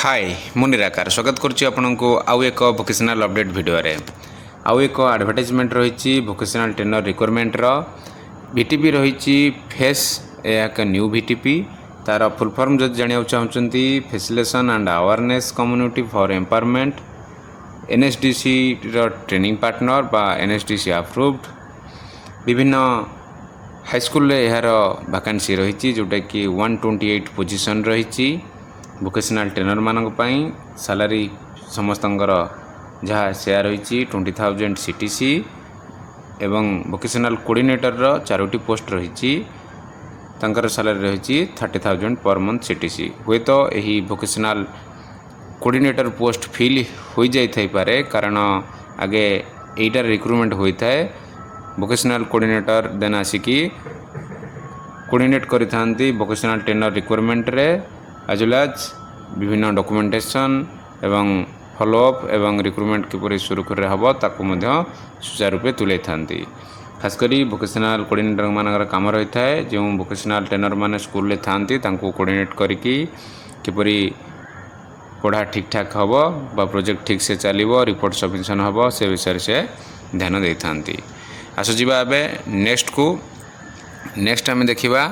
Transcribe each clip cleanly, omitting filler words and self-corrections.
हाय मु निराकार स्वागत करुच्ची आपको आउ एक वोकेशनल अपडेट वीडियो रे आउ एक एडवर्टाइजमेंट रही वोकेशनल ट्रेनर रिक्वायरमेंट वीटीपी रही फेस एक न्यू वीटीपी तार फुल फॉर्म जब जाना चाहते facilitation and awareness community for empowerment NSDC training partner बा एनएसडीसी अप्रूव्ड विभिन्न हाईस्कल यार वैकेंसी रही जोटा कि 128 पोजीशन रही वोकेशनल ट्रेनर मानक पई सैलरी समस्तंकर जहाँ शेयर रही 20,000 सीटीसी एवं वोकेशनल कोऑर्डिनेटर रो 4टी पोस्ट रही तंकर सैलरी रही 30,000 पर मंथ सीटीसी हुए तो यही वोकेशनल कोऑर्डिनेटर पोस्ट फिल हो जाई पारे कारण आगे एटार रिक्रुटमेंट होता है वोकेशनल कोऑर्डिनेटर देन आसिकी कोऑर्डिनेट करि थांती वोकेशनल ट्रेनर रिक्वायरमेंट रे एज वेल एज विभिन्न डॉक्यूमेंटेशन एवं फॉलोअप एवं रिक्रुटमेंट किपरि सुरखुर हम ताकू सुचारू रूपे तुले थांती खासकर वोकेशनल कोऑर्डिनेटर मानकर काम रही है जो वोकेशनल ट्रेनर माने स्कूल रे थांती तांको कोऑर्डिनेट करिकी किपरि पढ़ा ठीक ठाक हम बा प्रोजेक्ट ठीक से चलो रिपोर्ट सबमिशन हम से विषय से ध्यान दे थांती आसुवा एवं नेक्स्ट आम देखा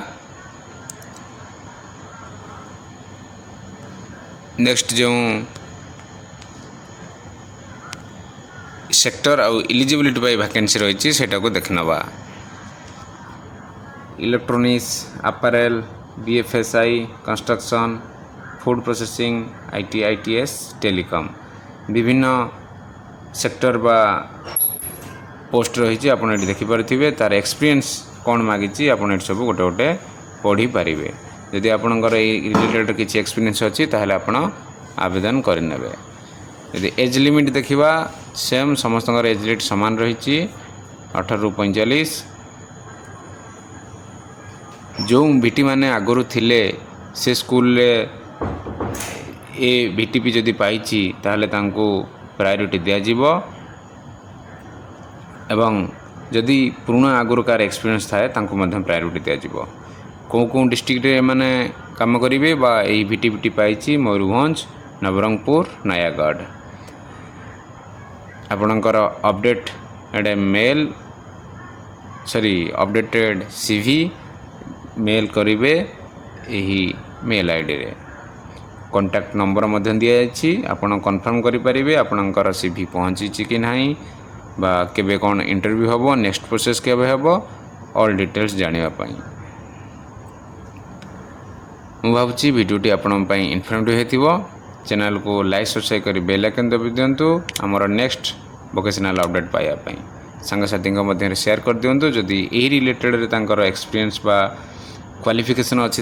नेक्स्ट जो सेक्टर आउ इलिजिबिलिटी बाय वैकेंसी रही सेटा को देखनवा electronics apparel BFSI construction food processing IT ITS telecom विभिन्न सेक्टर बा पोस्ट रही आप देखिपे तार एक्सपीरियंस कौन मागिची आपड़ सब गोटे गोटे पढ़ी पारे जदि आपणकर रिलेटेड किसी एक्सपीरियंस अच्छी ताहले आपण आवेदन करने यदि एज लिमिट देखा सेम समस्त एज लिमिट सामान रही 18 ରୁ 45 जो बीटी माने आगुरी थिले से स्कूल ए बीटीपी जदि पाइछि ताहले तांको प्रायोरिटी दिया जिवो एवं जदि पुराना आगुरी कार एक्सपीरियंस थाए तांको मध्य प्रायोरिटी दिया जिवो कौ डिस्ट्रिक्ट रे माने काम करेंगे बा यही वीटीपी पाई मयूरभंज नवरंगपुर नयागढ़ आपणकर अपडेट एडे mail sorry updated CV mail करेंगे यही मेल आईडी रे कांटेक्ट नंबर मध्य दिया आपण कन्फर्म करेंगे आपणकर सीवी पहुँची कि नहीं बा केबे कौन इंटरव्यू हम नेक्स्ट प्रोसेस केबे हम ऑल डिटेल्स जानापी मु भावुची वीडियोटी आपण इनफर्मेटिव हो चैनल को लाइक सब्सक्राइब कर बेल आइकन दबी दिंतु आमर नेक्स्ट वोकेशनल अपडेट पाइबापी सांगसाथी मध्य शेयर कर दिंतु जदि यही रिलेटेड एक्सपीरियंस बा क्वालिफिकेशन अच्छी